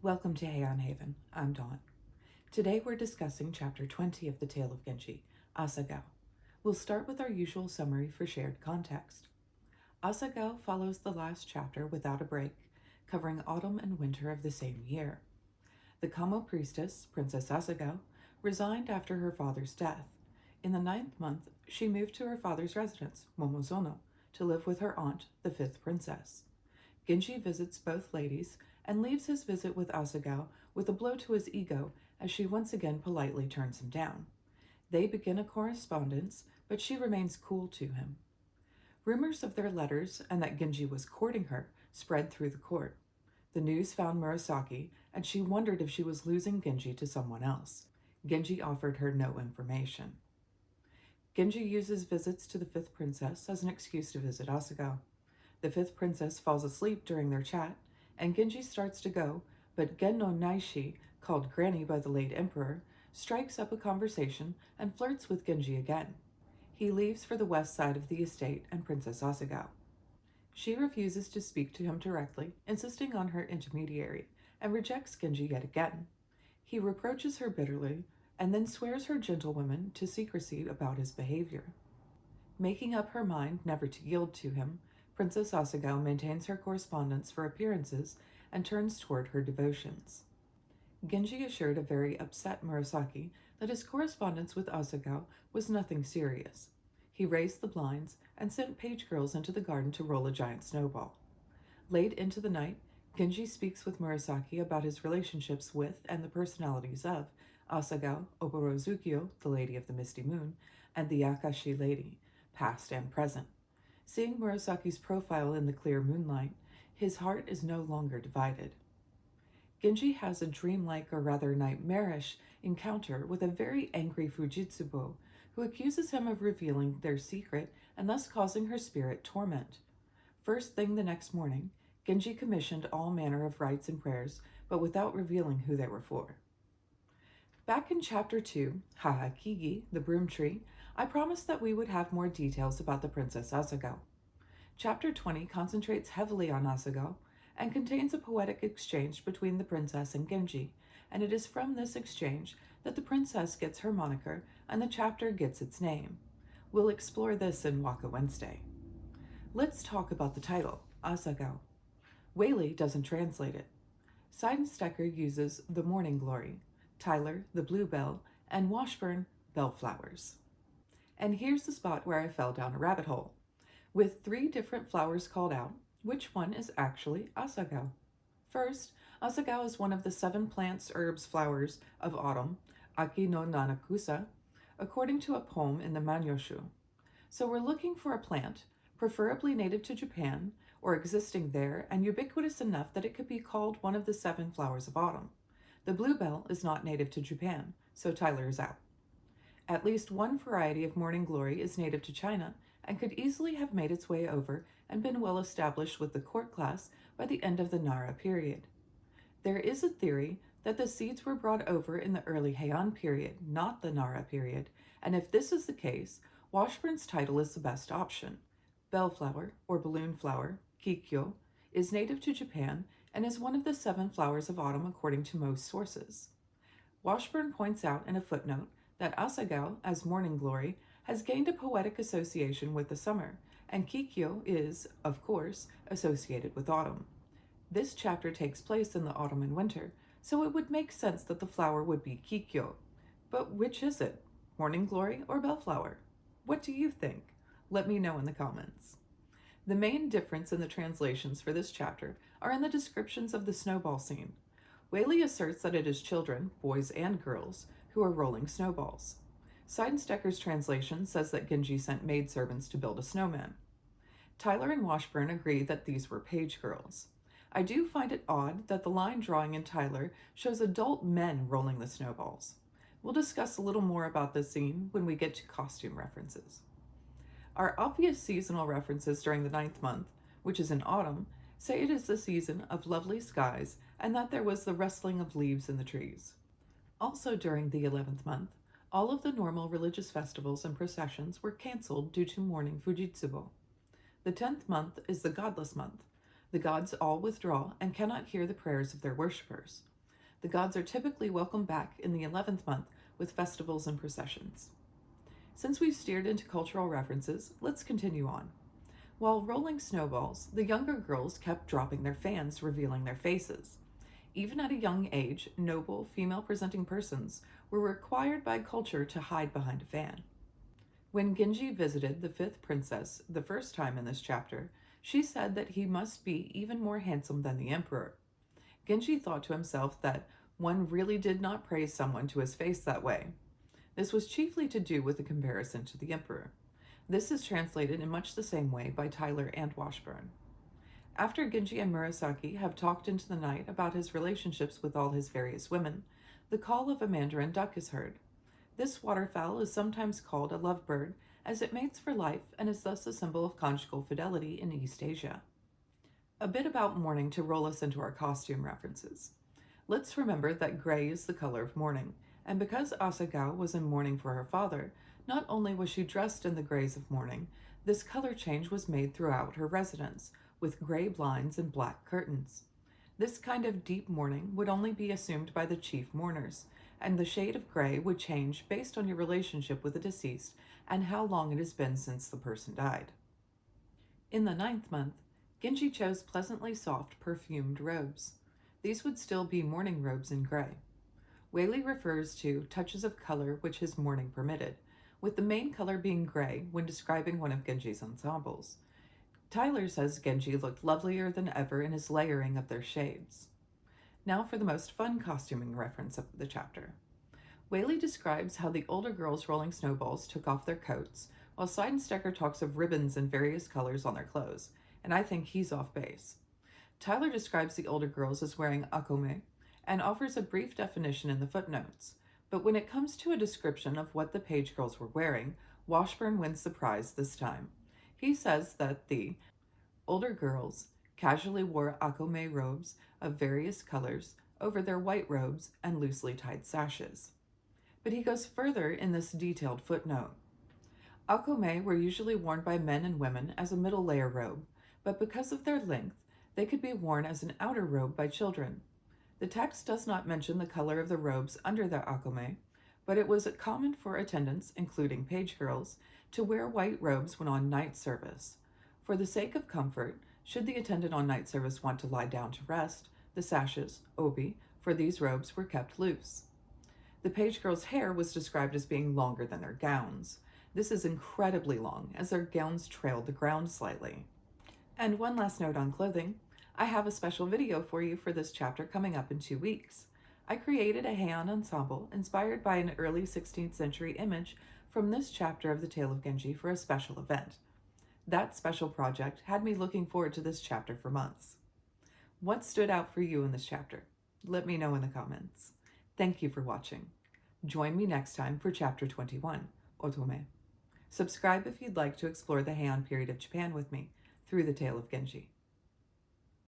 Welcome to Heian Haven. I'm Dawn. Today we're discussing Chapter 20 of the Tale of Genji, Asagao. We'll start with our usual summary for shared context. Asagao follows the last chapter without a break, covering autumn and winter of the same year. The Kamo priestess, Princess Asagao, resigned after her father's death. In the 9th month, she moved to her father's residence, Momozono, to live with her aunt, the 5th princess. Genji visits both ladies and leaves his visit with Asagao with a blow to his ego as she once again politely turns him down. They begin a correspondence, but she remains cool to him. Rumors of their letters and that Genji was courting her spread through the court. The news found Murasaki, and she wondered if she was losing Genji to someone else. Genji offered her no information. Genji uses visits to the 5th princess as an excuse to visit Asagao. The 5th princess falls asleep during their chat, and Genji starts to go, but Gen no Naishi, called Granny by the late emperor, strikes up a conversation and flirts with Genji again. He leaves for the west side of the estate and Princess Asagao. She refuses to speak to him directly, insisting on her intermediary, and rejects Genji yet again. He reproaches her bitterly, and then swears her gentlewoman to secrecy about his behavior. Making up her mind never to yield to him, Princess Asagao maintains her correspondence for appearances and turns toward her devotions. Genji assured a very upset Murasaki that his correspondence with Asagao was nothing serious. He raised the blinds and sent page girls into the garden to roll a giant snowball. Late into the night, Genji speaks with Murasaki about his relationships with and the personalities of Asagao, Oborozukyo, the Lady of the Misty Moon, and the Akashi Lady, past and present. Seeing Murasaki's profile in the clear moonlight, his heart is no longer divided. Genji has a dreamlike or rather nightmarish encounter with a very angry Fujitsubo, who accuses him of revealing their secret and thus causing her spirit torment. First thing the next morning, Genji commissioned all manner of rites and prayers, but without revealing who they were for. Back in Chapter 2, Hahakigi, the Broom Tree, I promised that we would have more details about the Princess Asagao. Chapter 20 concentrates heavily on Asagao and contains a poetic exchange between the princess and Genji, and it is from this exchange that the princess gets her moniker and the chapter gets its name. We'll explore this in Waka Wednesday. Let's talk about the title, Asagao. Waley doesn't translate it. Seidensticker uses the morning glory, Tyler the bluebell, and Washburn bellflowers. And here's the spot where I fell down a rabbit hole. With 3 different flowers called out, which one is actually Asagao? First, Asagao is one of the 7 plants, herbs, flowers of autumn, Aki no Nanakusa, according to a poem in the Manyoshu. So we're looking for a plant, preferably native to Japan, or existing there and ubiquitous enough that it could be called one of the 7 flowers of autumn. The bluebell is not native to Japan, so Tyler is out. At least one variety of morning glory is native to China and could easily have made its way over and been well established with the court class by the end of the Nara period. There is a theory that the seeds were brought over in the early Heian period, not the Nara period, and if this is the case, Washburn's title is the best option. Bellflower, or balloon flower, Kikyo, is native to Japan and is one of the 7 flowers of autumn according to most sources. Washburn points out in a footnote that Asagao, as morning glory, has gained a poetic association with the summer, and Kikyo is, of course, associated with autumn. This chapter takes place in the autumn and winter, so it would make sense that the flower would be Kikyo. But which is it? Morning glory or bellflower? What do you think? Let me know in the comments. The main difference in the translations for this chapter are in the descriptions of the snowball scene. Waley asserts that it is children, boys and girls, who are rolling snowballs. Seidensticker's translation says that Genji sent maidservants to build a snowman. Tyler and Washburn agree that these were page girls. I do find it odd that the line drawing in Tyler shows adult men rolling the snowballs. We'll discuss a little more about this scene when we get to costume references. Our obvious seasonal references during the 9th month, which is in autumn, say it is the season of lovely skies and that there was the rustling of leaves in the trees. Also during the 11th month, all of the normal religious festivals and processions were canceled due to mourning Fujitsubo. The 10th month is the godless month. The gods all withdraw and cannot hear the prayers of their worshippers. The gods are typically welcomed back in the 11th month with festivals and processions. Since we've steered into cultural references, let's continue on. While rolling snowballs, the younger girls kept dropping their fans, revealing their faces. Even at a young age, noble, female-presenting persons were required by culture to hide behind a fan. When Genji visited the 5th princess the first time in this chapter, she said that he must be even more handsome than the emperor. Genji thought to himself that one really did not praise someone to his face that way. This was chiefly to do with the comparison to the emperor. This is translated in much the same way by Tyler and Washburn. After Genji and Murasaki have talked into the night about his relationships with all his various women, the call of a mandarin duck is heard. This waterfowl is sometimes called a lovebird, as it mates for life and is thus a symbol of conjugal fidelity in East Asia. A bit about mourning to roll us into our costume references. Let's remember that gray is the color of mourning, and because Asagao was in mourning for her father, not only was she dressed in the grays of mourning, this color change was made throughout her residence, with gray blinds and black curtains. This kind of deep mourning would only be assumed by the chief mourners, and the shade of gray would change based on your relationship with the deceased and how long it has been since the person died. In the 9th month, Genji chose pleasantly soft, perfumed robes. These would still be mourning robes in gray. Waley refers to touches of color which his mourning permitted, with the main color being gray when describing one of Genji's ensembles. Tyler says Genji looked lovelier than ever in his layering of their shades. Now for the most fun costuming reference of the chapter. Waley describes how the older girls rolling snowballs took off their coats, while Seidensticker talks of ribbons in various colors on their clothes, and I think he's off base. Tyler describes the older girls as wearing akome, and offers a brief definition in the footnotes, but when it comes to a description of what the page girls were wearing, Washburn wins the prize this time. He says that the older girls casually wore akome robes of various colors over their white robes and loosely tied sashes. But he goes further in this detailed footnote. Akome were usually worn by men and women as a middle layer robe, but because of their length, they could be worn as an outer robe by children. The text does not mention the color of the robes under the akome, but it was common for attendants, including page girls, to wear white robes when on night service. For the sake of comfort, should the attendant on night service want to lie down to rest, the sashes, obi, for these robes were kept loose. The page girls' hair was described as being longer than their gowns. This is incredibly long, as their gowns trailed the ground slightly. And one last note on clothing. I have a special video for you for this chapter coming up in 2 weeks. I created a Heian ensemble inspired by an early 16th century image from this chapter of the Tale of Genji for a special event. That special project had me looking forward to this chapter for months. What stood out for you in this chapter? Let me know in the comments. Thank you for watching. Join me next time for chapter 21, Otome. Subscribe if you'd like to explore the Heian period of Japan with me through the Tale of Genji.